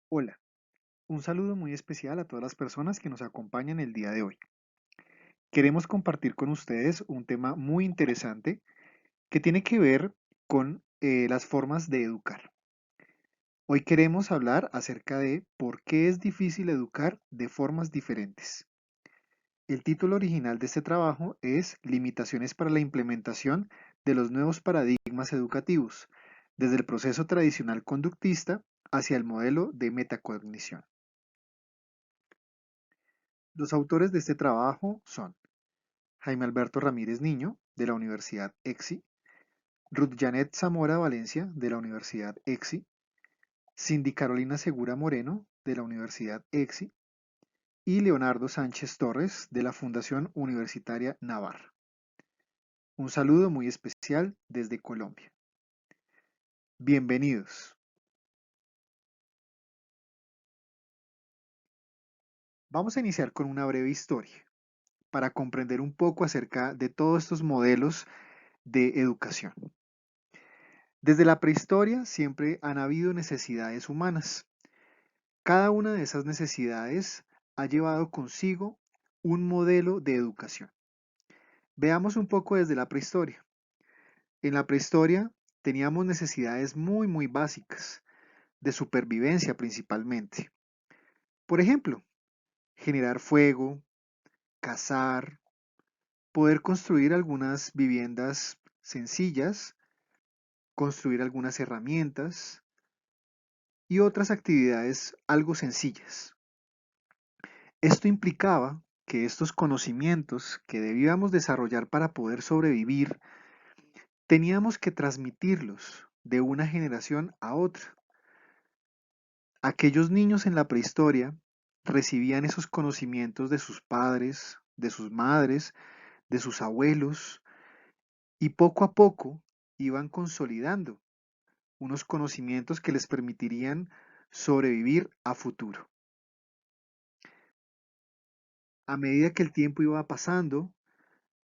Hola, un saludo muy especial a todas las personas que nos acompañan el día de hoy. Queremos compartir con ustedes un tema muy interesante que tiene que ver con las formas de educar. Hoy queremos hablar acerca de por qué es difícil educar de formas diferentes. El título original de este trabajo es Limitaciones para la implementación de los nuevos paradigmas educativos, desde el proceso tradicional conductista hacia el modelo de metacognición. Los autores de este trabajo son Jaime Alberto Ramírez Niño, de la Universidad EXI, Ruth Janet Zamora Valencia, de la Universidad EXI, Cindy Carolina Segura Moreno, de la Universidad EXI, y Leonardo Sánchez Torres, de la Fundación Universitaria Navarra. Un saludo muy especial desde Colombia. Bienvenidos. Vamos a iniciar con una breve historia para comprender un poco acerca de todos estos modelos de educación. Desde la prehistoria siempre han habido necesidades humanas. Cada una de esas necesidades ha llevado consigo un modelo de educación. Veamos un poco desde la prehistoria. En la prehistoria teníamos necesidades muy básicas, de supervivencia principalmente. Por ejemplo, generar fuego, cazar, poder construir algunas viviendas sencillas, construir algunas herramientas y otras actividades algo sencillas. Esto implicaba que estos conocimientos que debíamos desarrollar para poder sobrevivir, teníamos que transmitirlos de una generación a otra. Aquellos niños en la prehistoria recibían esos conocimientos de sus padres, de sus madres, de sus abuelos, y poco a poco iban consolidando unos conocimientos que les permitirían sobrevivir a futuro. A medida que el tiempo iba pasando,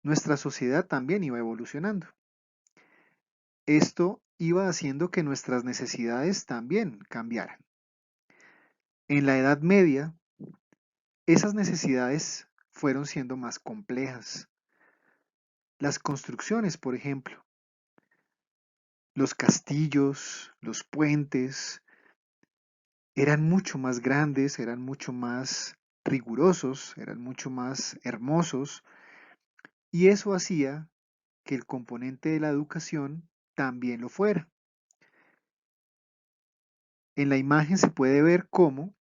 nuestra sociedad también iba evolucionando. Esto iba haciendo que nuestras necesidades también cambiaran. En la Edad Media, esas necesidades fueron siendo más complejas. Las construcciones, por ejemplo, los castillos, los puentes, eran mucho más grandes, eran mucho más rigurosos, eran mucho más hermosos, y eso hacía que el componente de la educación también lo fuera. En la imagen se puede ver cómo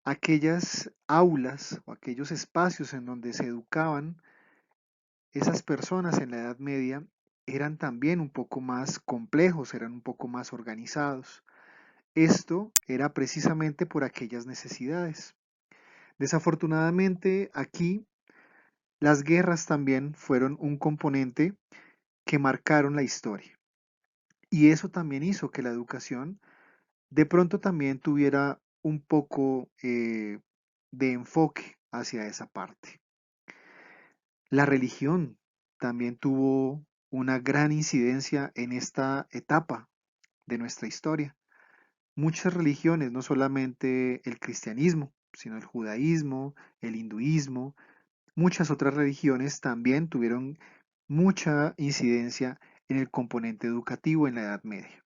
aquellas aulas o aquellos espacios en donde se educaban esas personas en la Edad Media eran también un poco más complejos, eran un poco más organizados. Esto era precisamente por aquellas necesidades. Desafortunadamente aquí las guerras también fueron un componente que marcaron la historia. Y eso también hizo que la educación de pronto también tuviera un poco de enfoque hacia esa parte. La religión también tuvo una gran incidencia en esta etapa de nuestra historia. Muchas religiones, no solamente el cristianismo, sino el judaísmo, el hinduismo, muchas otras religiones también tuvieron mucha incidencia en el componente educativo en la Edad Media.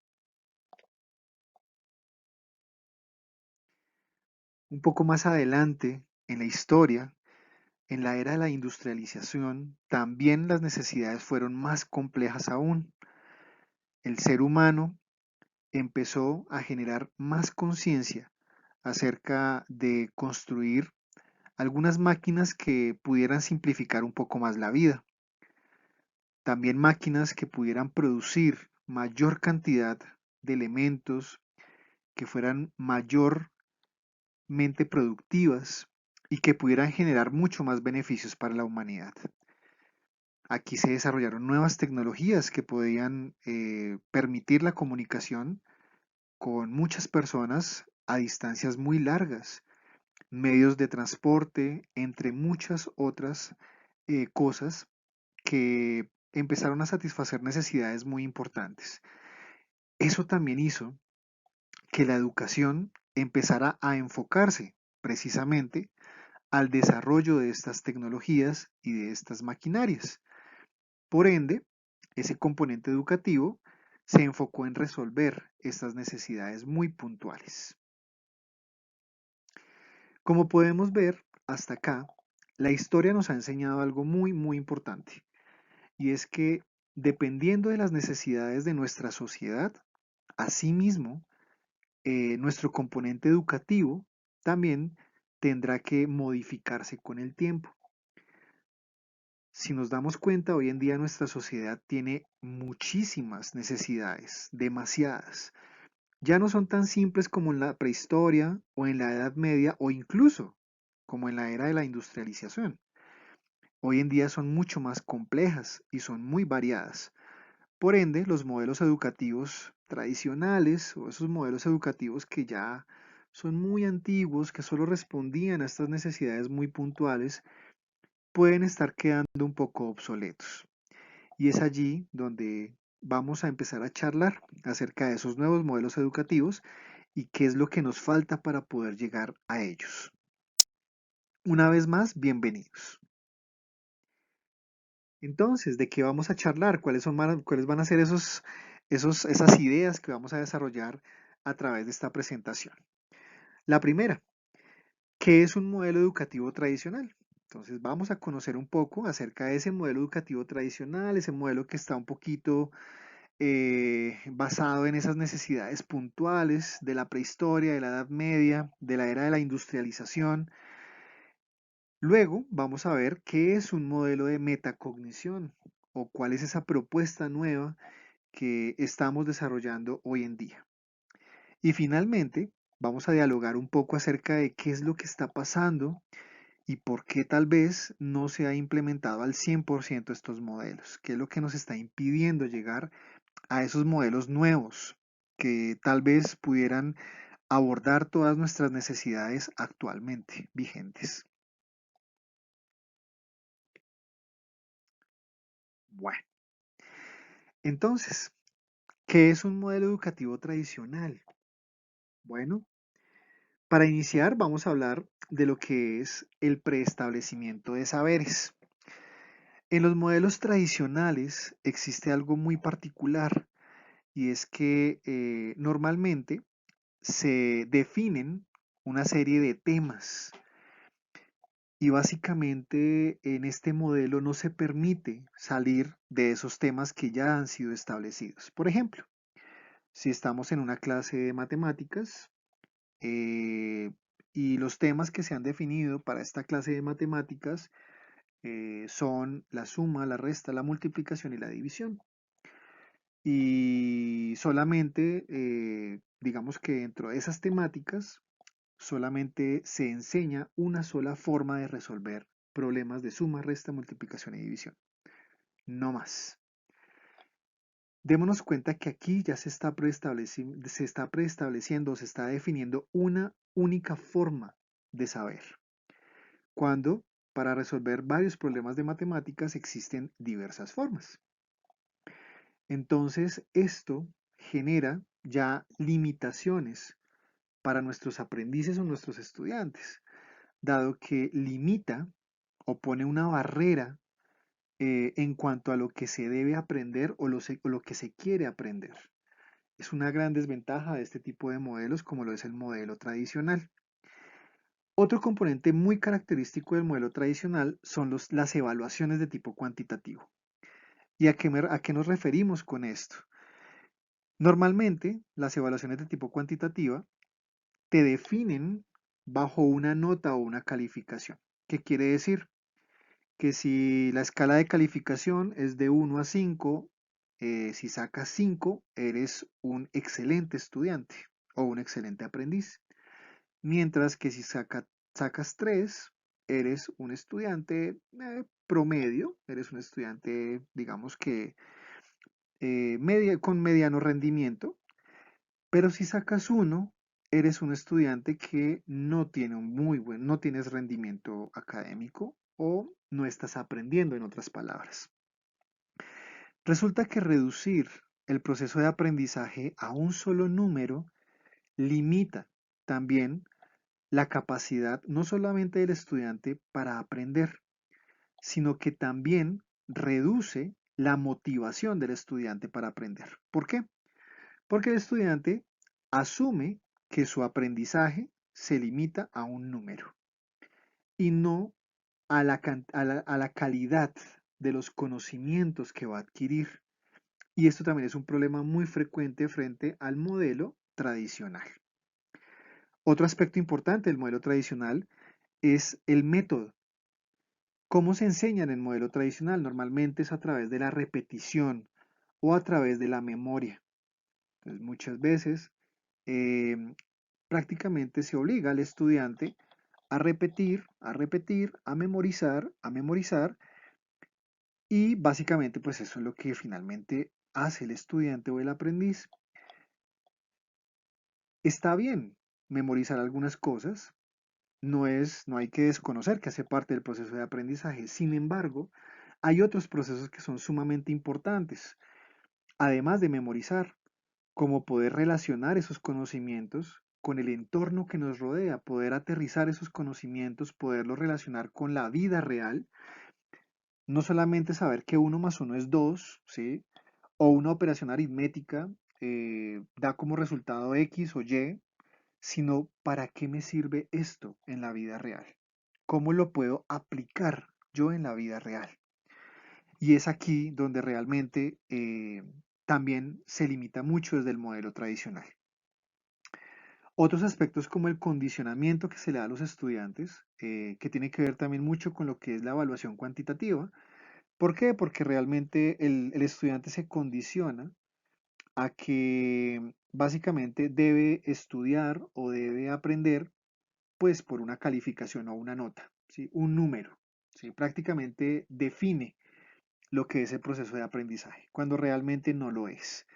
Un poco más adelante en la historia, en la era de la industrialización, también las necesidades fueron más complejas aún. El ser humano empezó a generar más conciencia acerca de construir algunas máquinas que pudieran simplificar un poco más la vida. También máquinas que pudieran producir mayor cantidad de elementos, que fueran mayormente productivas y que pudieran generar mucho más beneficios para la humanidad. Aquí se desarrollaron nuevas tecnologías que podían permitir la comunicación con muchas personas a distancias muy largas, medios de transporte, entre muchas otras cosas que empezaron a satisfacer necesidades muy importantes. Eso también hizo que la educación empezara a enfocarse precisamente al desarrollo de estas tecnologías y de estas maquinarias. Por ende, ese componente educativo se enfocó en resolver estas necesidades muy puntuales. Como podemos ver hasta acá, la historia nos ha enseñado algo muy importante, y es que dependiendo de las necesidades de nuestra sociedad, asimismo, nuestro componente educativo también tendrá que modificarse con el tiempo. Si nos damos cuenta, hoy en día nuestra sociedad tiene muchísimas necesidades, demasiadas. Ya no son tan simples como en la prehistoria o en la Edad Media o incluso como en la era de la industrialización. Hoy en día son mucho más complejas y son muy variadas. Por ende, los modelos educativos tradicionales o esos modelos educativos que ya son muy antiguos, que solo respondían a estas necesidades muy puntuales, pueden estar quedando un poco obsoletos. Y es allí donde vamos a empezar a charlar acerca de esos nuevos modelos educativos y qué es lo que nos falta para poder llegar a ellos. Una vez más, bienvenidos. Entonces, ¿de qué vamos a charlar? ¿Cuáles van a ser esas ideas que vamos a desarrollar a través de esta presentación? La primera, ¿qué es un modelo educativo tradicional? Entonces, vamos a conocer un poco acerca de ese modelo educativo tradicional, ese modelo que está un poquito basado en esas necesidades puntuales de la prehistoria, de la Edad Media, de la era de la industrialización. Luego vamos a ver qué es un modelo de metacognición o cuál es esa propuesta nueva que estamos desarrollando hoy en día. Y finalmente vamos a dialogar un poco acerca de qué es lo que está pasando y por qué tal vez no se ha implementado al 100% estos modelos, qué es lo que nos está impidiendo llegar a esos modelos nuevos que tal vez pudieran abordar todas nuestras necesidades actualmente vigentes. Bueno, entonces, ¿qué es un modelo educativo tradicional? Bueno, para iniciar vamos a hablar de lo que es el preestablecimiento de saberes. En los modelos tradicionales existe algo muy particular y es que normalmente se definen una serie de temas y básicamente en este modelo no se permite salir de esos temas que ya han sido establecidos. Por ejemplo, si estamos en una clase de matemáticas eh, y los temas que se han definido para esta clase de matemáticas son la suma, la resta, la multiplicación y la división. Y solamente, digamos que dentro de esas temáticas, solamente se enseña una sola forma de resolver problemas de suma, resta, multiplicación y división. No más. Démonos cuenta que aquí ya se está preestableciendo, se está definiendo una única forma de saber, cuando para resolver varios problemas de matemáticas existen diversas formas. Entonces, esto genera ya limitaciones para nuestros aprendices o nuestros estudiantes, dado que limita o pone una barrera en cuanto a lo que se debe aprender o lo que se quiere aprender. Es una gran desventaja de este tipo de modelos como lo es el modelo tradicional. Otro componente muy característico del modelo tradicional son las evaluaciones de tipo cuantitativo. ¿Y a qué nos referimos con esto? Normalmente, las evaluaciones de tipo cuantitativa te definen bajo una nota o una calificación. ¿Qué quiere decir? Que si la escala de calificación es de 1 a 5, si sacas 5, eres un excelente estudiante o un excelente aprendiz. Mientras que si sacas 3, eres un estudiante promedio, eres un estudiante, digamos que con mediano rendimiento. Pero si sacas 1, eres un estudiante que no tiene no tienes rendimiento académico o no estás aprendiendo, en otras palabras. Resulta que reducir el proceso de aprendizaje a un solo número limita también la capacidad no solamente del estudiante para aprender, sino que también reduce la motivación del estudiante para aprender. ¿Por qué? Porque el estudiante asume que su aprendizaje se limita a un número y no a la calidad de los conocimientos que va a adquirir. Y esto también es un problema muy frecuente frente al modelo tradicional. Otro aspecto importante del modelo tradicional es el método. ¿Cómo se enseña en el modelo tradicional? Normalmente es a través de la repetición o a través de la memoria. Entonces, muchas veces prácticamente se obliga al estudiante a repetir, a memorizar, y básicamente pues eso es lo que finalmente hace el estudiante o el aprendiz. Está bien memorizar algunas cosas, no hay que desconocer que hace parte del proceso de aprendizaje. Sin embargo, hay otros procesos que son sumamente importantes, además de memorizar, como poder relacionar esos conocimientos con el entorno que nos rodea, poder aterrizar esos conocimientos, poderlos relacionar con la vida real, no solamente saber que uno más uno es 2, ¿sí? O una operación aritmética da como resultado X o Y, sino para qué me sirve esto en la vida real. ¿Cómo lo puedo aplicar yo en la vida real? Y es aquí donde realmente también se limita mucho desde el modelo tradicional. Otros aspectos como el condicionamiento que se le da a los estudiantes, que tiene que ver también mucho con lo que es la evaluación cuantitativa. ¿Por qué? Porque realmente el estudiante se condiciona a que básicamente debe estudiar o debe aprender pues por una calificación o una nota, ¿sí? Un número, ¿sí? Prácticamente define lo que es el proceso de aprendizaje, cuando realmente no lo es.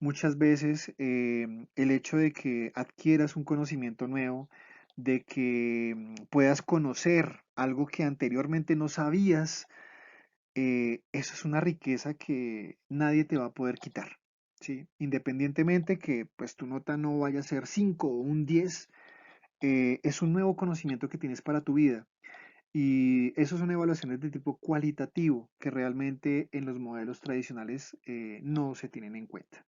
Muchas veces el hecho de que adquieras un conocimiento nuevo, de que puedas conocer algo que anteriormente no sabías, eso es una riqueza que nadie te va a poder quitar, ¿sí? Independientemente que pues tu nota no vaya a ser 5 o un 10, es un nuevo conocimiento que tienes para tu vida. Y eso son evaluaciones de tipo cualitativo que realmente en los modelos tradicionales no se tienen en cuenta.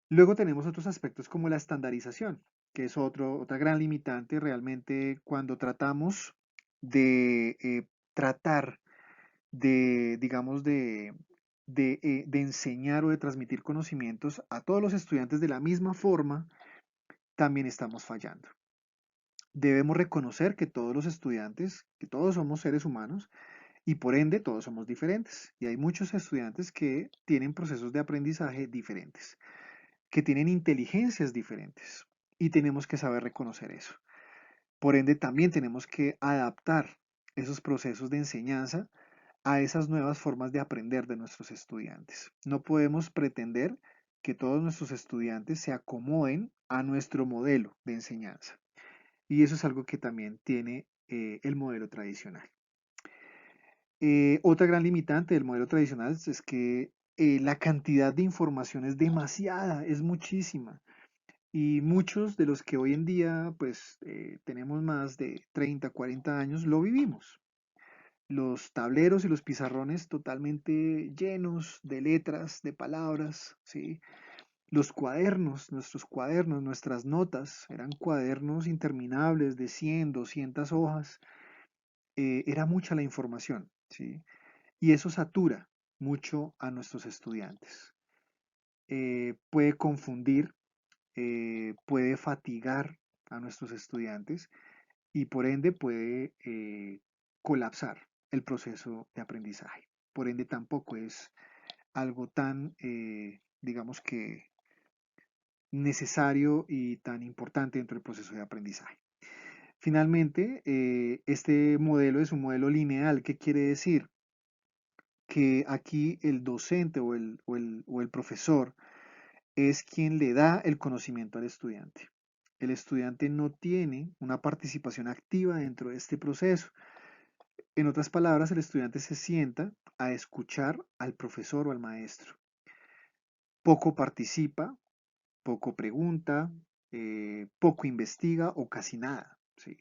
Luego tenemos otros aspectos como la estandarización, que es otra gran limitante realmente cuando tratamos de tratar de, digamos, de enseñar o de transmitir conocimientos a todos los estudiantes de la misma forma, también estamos fallando. Debemos reconocer que todos los estudiantes, que todos somos seres humanos y por ende todos somos diferentes. Y hay muchos estudiantes que tienen procesos de aprendizaje diferentes, que tienen inteligencias diferentes y tenemos que saber reconocer eso. Por ende también tenemos que adaptar esos procesos de enseñanza a esas nuevas formas de aprender de nuestros estudiantes. No podemos pretender que todos nuestros estudiantes se acomoden a nuestro modelo de enseñanza. Y eso es algo que también tiene el modelo tradicional. Otra gran limitante del modelo tradicional es que la cantidad de información es demasiada, es muchísima. Y muchos de los que hoy en día pues tenemos más de 30, 40 años lo vivimos. Los tableros y los pizarrones totalmente llenos de letras, de palabras, ¿sí? Los cuadernos, nuestros cuadernos, nuestras notas, eran cuadernos interminables de 100, 200 hojas. Era mucha la información, ¿sí? Y eso satura mucho a nuestros estudiantes. Puede confundir, puede fatigar a nuestros estudiantes y por ende puede colapsar el proceso de aprendizaje. Por ende tampoco es algo tan, digamos que, necesario y tan importante dentro del proceso de aprendizaje. Finalmente, este modelo es un modelo lineal. ¿Qué quiere decir? Que aquí el docente o el profesor es quien le da el conocimiento al estudiante. El estudiante no tiene una participación activa dentro de este proceso. En otras palabras, el estudiante se sienta a escuchar al profesor o al maestro. Poco participa, poco pregunta, poco investiga o casi nada, ¿sí?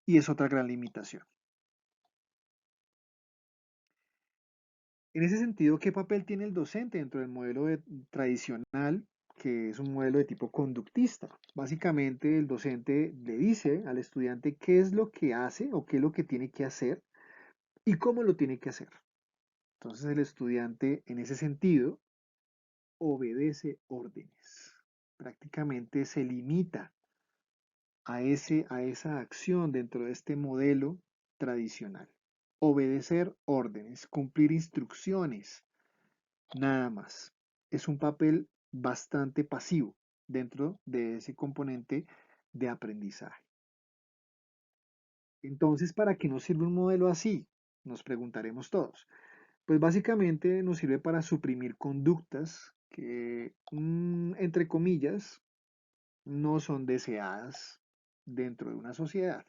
Y es otra gran limitación. En ese sentido, ¿qué papel tiene el docente dentro del modelo tradicional, que es un modelo de tipo conductista? Básicamente, el docente le dice al estudiante qué es lo que hace o qué es lo que tiene que hacer y cómo lo tiene que hacer. Entonces, el estudiante, en ese sentido, obedece órdenes. Prácticamente se limita a esa acción dentro de este modelo tradicional. Obedecer órdenes, cumplir instrucciones, nada más. Es un papel bastante pasivo dentro de ese componente de aprendizaje. Entonces, ¿para qué nos sirve un modelo así? Nos preguntaremos todos. Pues básicamente nos sirve para suprimir conductas que, entre comillas, no son deseadas dentro de una sociedad.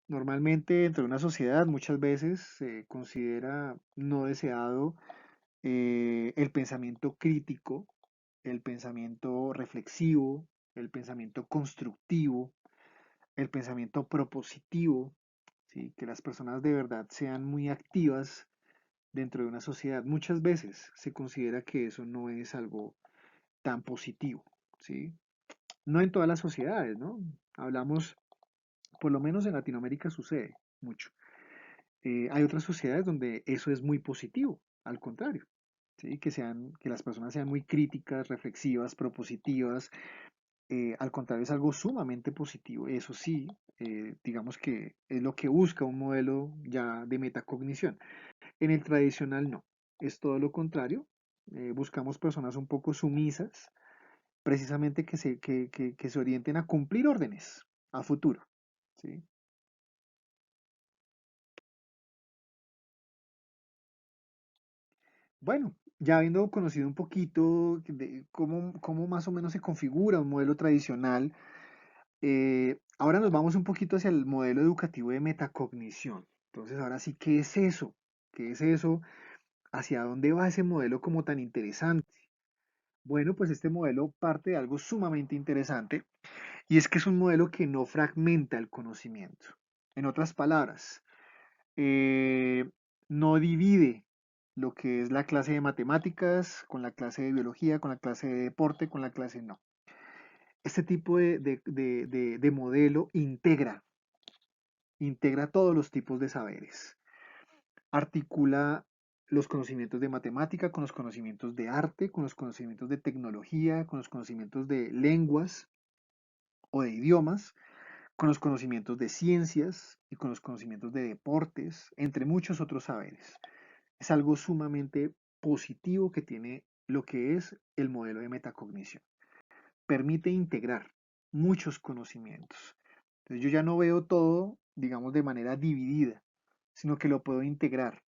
Normalmente dentro de una sociedad muchas veces se considera no deseado el pensamiento crítico, el pensamiento reflexivo, el pensamiento constructivo, el pensamiento propositivo, ¿sí? Que las personas de verdad sean muy activas dentro de una sociedad. Muchas veces se considera que eso no es algo tan positivo, ¿sí? No en todas las sociedades, ¿no? Hablamos, por lo menos en Latinoamérica sucede mucho. Hay otras sociedades donde eso es muy positivo, al contrario, ¿sí? Que las personas sean muy críticas, reflexivas, propositivas, al contrario es algo sumamente positivo. Eso sí, digamos que es lo que busca un modelo ya de metacognición. En el tradicional no, es todo lo contrario. Buscamos personas un poco sumisas, precisamente que se orienten a cumplir órdenes a futuro, ¿sí? Bueno, ya habiendo conocido un poquito de cómo más o menos se configura un modelo tradicional, ahora nos vamos un poquito hacia el modelo educativo de metacognición. Entonces, ahora sí, ¿qué es eso? ¿Qué es eso? ¿Hacia dónde va ese modelo como tan interesante? Bueno, pues este modelo parte de algo sumamente interesante y es que es un modelo que no fragmenta el conocimiento. En otras palabras, eh, no divide lo que es la clase de matemáticas con la clase de biología, con la clase de deporte, con la clase no. Este tipo de modelo integra todos los tipos de saberes. Articula los conocimientos de matemática con los conocimientos de arte, con los conocimientos de tecnología, con los conocimientos de lenguas o de idiomas, con los conocimientos de ciencias y con los conocimientos de deportes, entre muchos otros saberes. Es algo sumamente positivo que tiene lo que es el modelo de metacognición. Permite integrar muchos conocimientos. Entonces yo ya no veo todo, digamos, de manera dividida, sino que lo puedo integrar.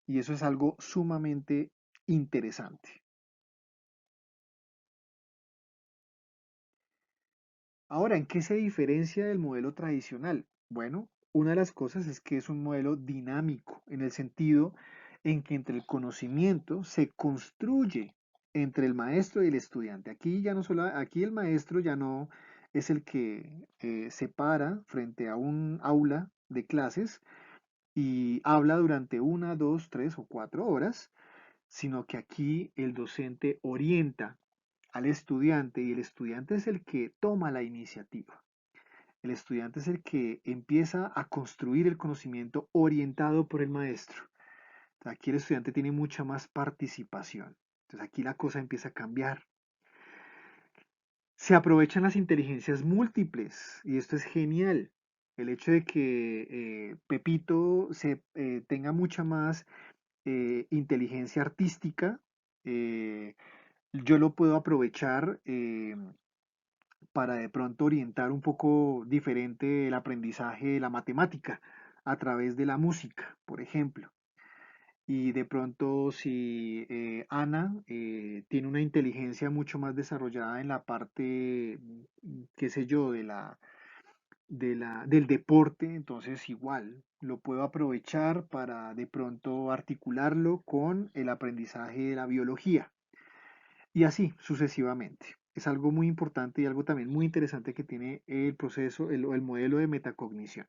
Y eso es algo sumamente interesante. Ahora, ¿en qué se diferencia del modelo tradicional? Bueno, una de las cosas es que es un modelo dinámico, en el sentido en que entre el conocimiento se construye entre el maestro y el estudiante. Aquí ya no solo, aquí el maestro ya no es el que se para frente a un aula de clases y habla durante una, dos, tres o cuatro horas, sino que aquí el docente orienta al estudiante y el estudiante es el que toma la iniciativa. El estudiante es el que empieza a construir el conocimiento orientado por el maestro. Aquí el estudiante tiene mucha más participación. Entonces aquí la cosa empieza a cambiar. Se aprovechan las inteligencias múltiples y esto es genial. El hecho de que Pepito tenga mucha más inteligencia artística, yo lo puedo aprovechar para de pronto orientar un poco diferente el aprendizaje de la matemática a través de la música, por ejemplo. Y de pronto si Ana tiene una inteligencia mucho más desarrollada en la parte, qué sé yo, del deporte, entonces igual lo puedo aprovechar para de pronto articularlo con el aprendizaje de la biología y así sucesivamente. es algo muy importante y algo también muy interesante que tiene el proceso, el modelo de metacognición.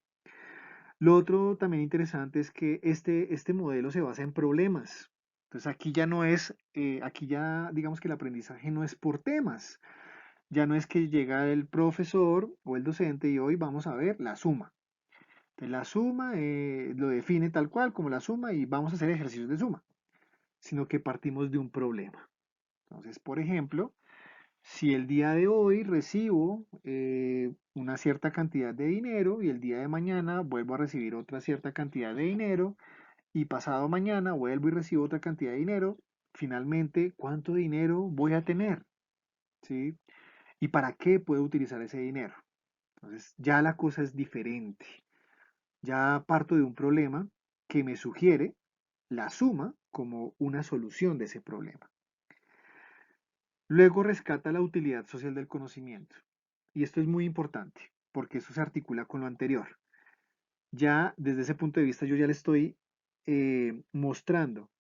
Lo otro también interesante es que este modelo se basa en problemas. Entonces aquí ya no es, aquí ya digamos que el aprendizaje no es por temas. Ya no es que llega el profesor o el docente y hoy vamos a ver la suma. Entonces, la suma lo define tal cual como la suma y vamos a hacer ejercicios de suma, sino que partimos de un problema. Entonces, por ejemplo, si el día de hoy recibo una cierta cantidad de dinero y el día de mañana vuelvo a recibir otra cierta cantidad de dinero y pasado mañana vuelvo y recibo otra cantidad de dinero, finalmente, ¿cuánto dinero voy a tener? ¿Sí? ¿Y para qué puedo utilizar ese dinero? Entonces, ya la cosa es diferente. Ya parto de un problema que me sugiere la suma como una solución de ese problema. Luego rescata la utilidad social del conocimiento. Y esto es muy importante, porque eso se articula con lo anterior. Ya desde ese punto de vista yo ya le estoy mostrando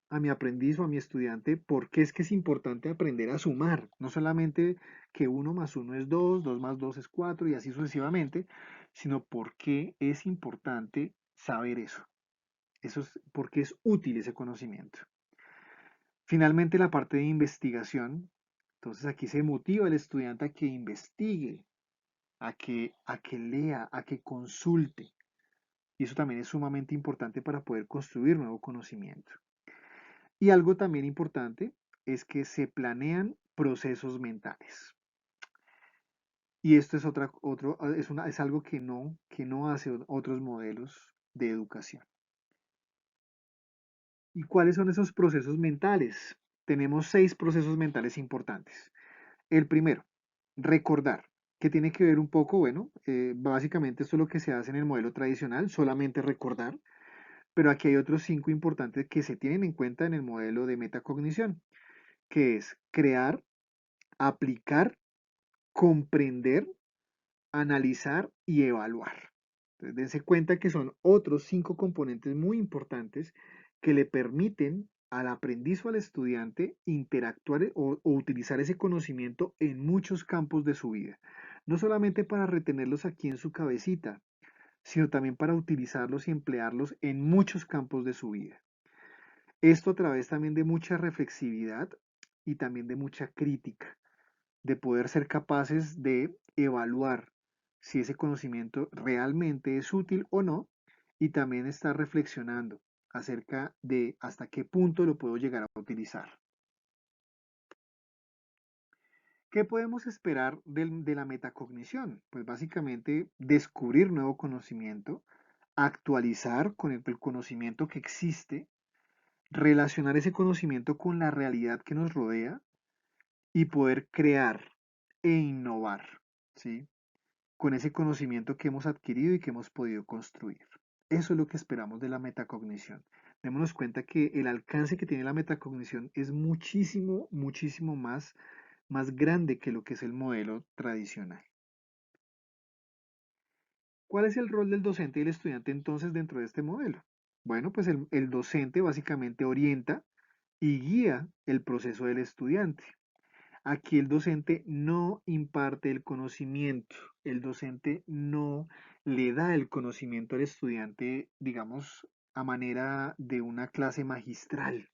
a mi aprendiz o a mi estudiante por qué es que es importante aprender a sumar. No solamente que uno más uno es 2, 2 más 2 es 4 y así sucesivamente, sino por qué es importante saber eso. Eso es porque es útil ese conocimiento. Finalmente, la parte de investigación. Entonces aquí se motiva al estudiante a que investigue, a que lea, a que consulte. Y eso también es sumamente importante para poder construir nuevo conocimiento. Y algo también importante es que se planean procesos mentales. Y esto es, es algo que no hace otros modelos de educación. ¿Y cuáles son esos procesos mentales? Tenemos 6 procesos mentales importantes. El primero, recordar, que tiene que ver un poco, bueno, básicamente esto es lo que se hace en el modelo tradicional, solamente recordar, pero aquí hay otros 5 importantes que se tienen en cuenta en el modelo de metacognición, que es crear, aplicar, comprender, analizar y evaluar. Entonces, dense cuenta que son otros 5 componentes muy importantes que le permiten al aprendiz o al estudiante interactuar o utilizar ese conocimiento en muchos campos de su vida. No solamente para retenerlos aquí en su cabecita, sino también para utilizarlos y emplearlos en muchos campos de su vida. Esto a través también de mucha reflexividad y también de mucha crítica, de poder ser capaces de evaluar si ese conocimiento realmente es útil o no y también estar reflexionando acerca de hasta qué punto lo puedo llegar a utilizar. ¿Qué podemos esperar de la metacognición? Pues básicamente descubrir nuevo conocimiento, actualizar con el conocimiento que existe, relacionar ese conocimiento con la realidad que nos rodea y poder crear e innovar, ¿sí? Con ese conocimiento que hemos adquirido y que hemos podido construir. Eso es lo que esperamos de la metacognición. Démonos cuenta que el alcance que tiene la metacognición es muchísimo, muchísimo más grande que lo que es el modelo tradicional. ¿Cuál es el rol del docente y el estudiante entonces dentro de este modelo? Bueno, pues el docente básicamente orienta y guía el proceso del estudiante. Aquí el docente no imparte el conocimiento, el docente no le da el conocimiento al estudiante, digamos, a manera de una clase magistral.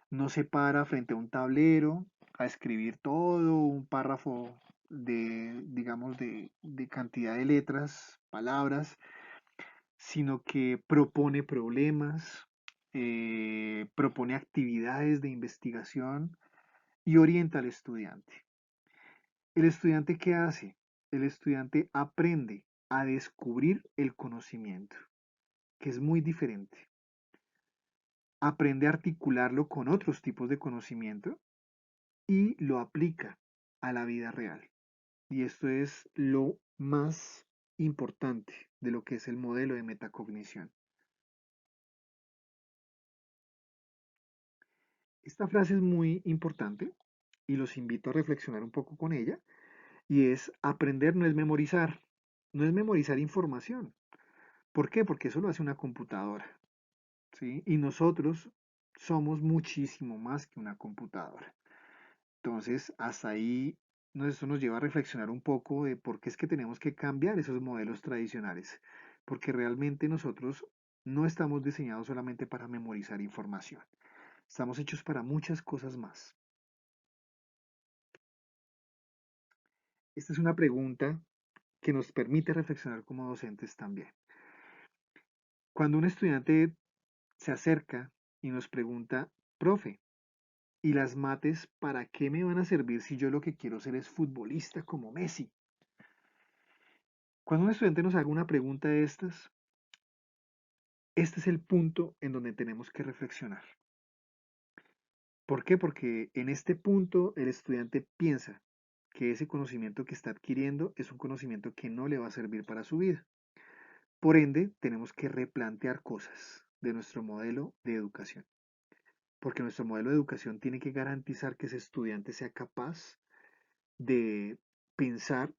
No se para frente a un tablero a escribir todo un párrafo digamos, de cantidad de letras, palabras, sino que propone problemas, propone actividades de investigación y orienta al estudiante. ¿El estudiante qué hace? El estudiante aprende a descubrir el conocimiento, que es muy diferente. Aprende a articularlo con otros tipos de conocimiento y lo aplica a la vida real. Y esto es lo más importante de lo que es el modelo de metacognición. Esta frase es muy importante y los invito a reflexionar un poco con ella y es aprender no es memorizar información. ¿Por qué? Porque eso lo hace una computadora, ¿sí? Y nosotros somos muchísimo más que una computadora. Entonces, hasta ahí esto nos lleva a reflexionar un poco de por qué es que tenemos que cambiar esos modelos tradicionales, porque realmente nosotros no estamos diseñados solamente para memorizar información, estamos hechos para muchas cosas más. Esta es una pregunta que nos permite reflexionar como docentes también. Cuando un estudiante se acerca y nos pregunta, profe, ¿y las mates para qué me van a servir si yo lo que quiero ser es futbolista como Messi? Cuando un estudiante nos haga una pregunta de estas, este es el punto en donde tenemos que reflexionar. ¿Por qué? Porque en este punto el estudiante piensa que ese conocimiento que está adquiriendo es un conocimiento que no le va a servir para su vida. Por ende, tenemos que replantear cosas de nuestro modelo de educación, porque nuestro modelo de educación tiene que garantizar que ese estudiante sea capaz de pensar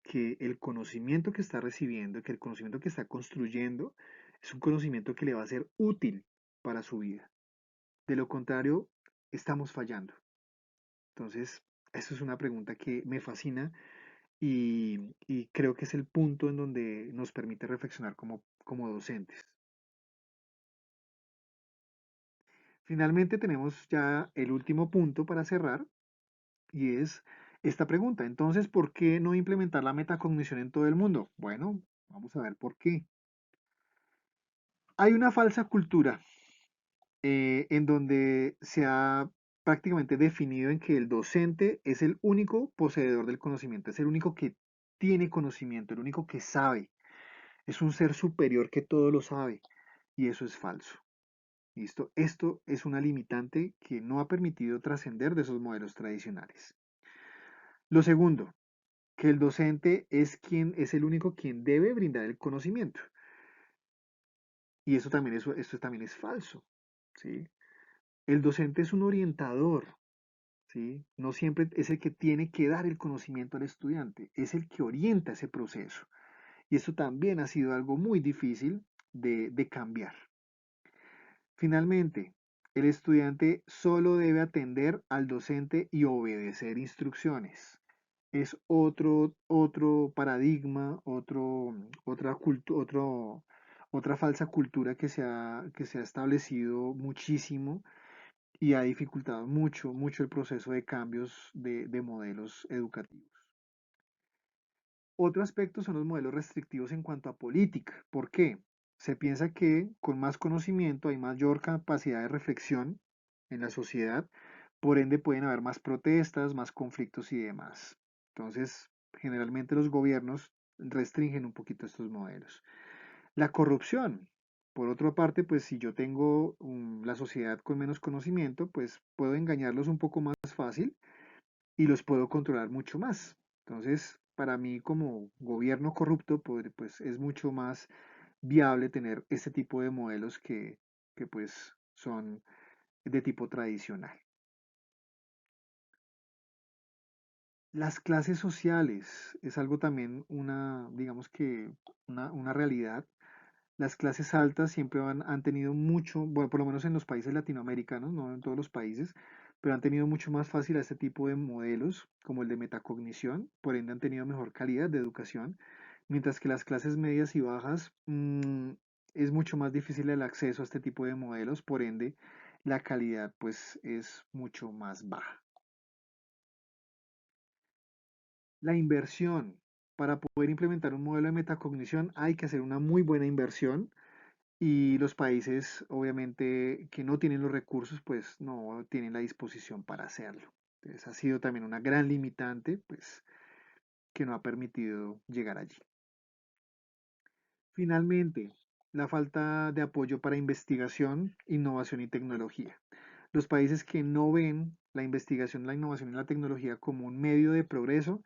que el conocimiento que está recibiendo, que el conocimiento que está construyendo, es un conocimiento que le va a ser útil para su vida. De lo contrario, estamos fallando. Entonces, eso es una pregunta que me fascina y creo que es el punto en donde nos permite reflexionar como docentes. Finalmente tenemos ya el último punto para cerrar y es esta pregunta. Entonces, ¿por qué no implementar la metacognición en todo el mundo? Bueno, vamos a ver por qué. Hay una falsa cultura en donde se ha prácticamente definido en que el docente es el único poseedor del conocimiento, es el único que tiene conocimiento, el único que sabe, es un ser superior que todo lo sabe y eso es falso. ¿Listo? Esto es una limitante que no ha permitido trascender de esos modelos tradicionales. Lo segundo, que el docente es quien es el único quien debe brindar el conocimiento. Y esto también es falso, ¿sí? El docente es un orientador, ¿sí? No siempre es el que tiene que dar el conocimiento al estudiante, es el que orienta ese proceso. Y esto también ha sido algo muy difícil de cambiar. Finalmente, el estudiante solo debe atender al docente y obedecer instrucciones. Es otro paradigma, otra falsa cultura que se ha establecido muchísimo y ha dificultado mucho el proceso de cambios de modelos educativos. Otro aspecto son los modelos restrictivos en cuanto a política. ¿Por qué? Se piensa que con más conocimiento hay mayor capacidad de reflexión en la sociedad, por ende pueden haber más protestas, más conflictos y demás. Entonces, generalmente los gobiernos restringen un poquito estos modelos. La corrupción. Por otra parte, pues si yo tengo la sociedad con menos conocimiento, pues puedo engañarlos un poco más fácil y los puedo controlar mucho más. Entonces, para mí como gobierno corrupto, pues es mucho más viable tener este tipo de modelos que pues son de tipo tradicional. Las clases sociales es algo también digamos que una realidad. Las clases altas siempre han tenido mucho, bueno, por lo menos en los países latinoamericanos, no en todos los países, pero han tenido mucho más fácil a este tipo de modelos, como el de metacognición, por ende han tenido mejor calidad de educación, mientras que las clases medias y bajas es mucho más difícil el acceso a este tipo de modelos, por ende la calidad pues es mucho más baja. La inversión. Para poder implementar un modelo de metacognición hay que hacer una muy buena inversión y los países, obviamente, que no tienen los recursos, pues no tienen la disposición para hacerlo. Entonces ha sido también una gran limitante, pues, que no ha permitido llegar allí. Finalmente, la falta de apoyo para investigación, innovación y tecnología. Los países que no ven la investigación, la innovación y la tecnología como un medio de progreso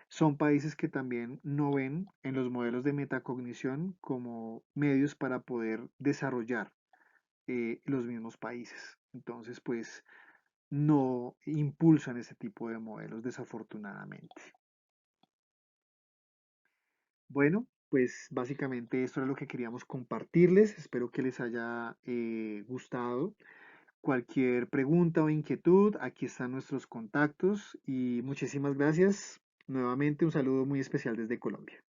son países que también no ven en los modelos de metacognición como medios para poder desarrollar los mismos países. Entonces, pues no impulsan ese tipo de modelos, desafortunadamente. Bueno, pues básicamente esto era lo que queríamos compartirles. Espero que les haya gustado. Cualquier pregunta o inquietud, aquí están nuestros contactos y muchísimas gracias. Nuevamente un saludo muy especial desde Colombia.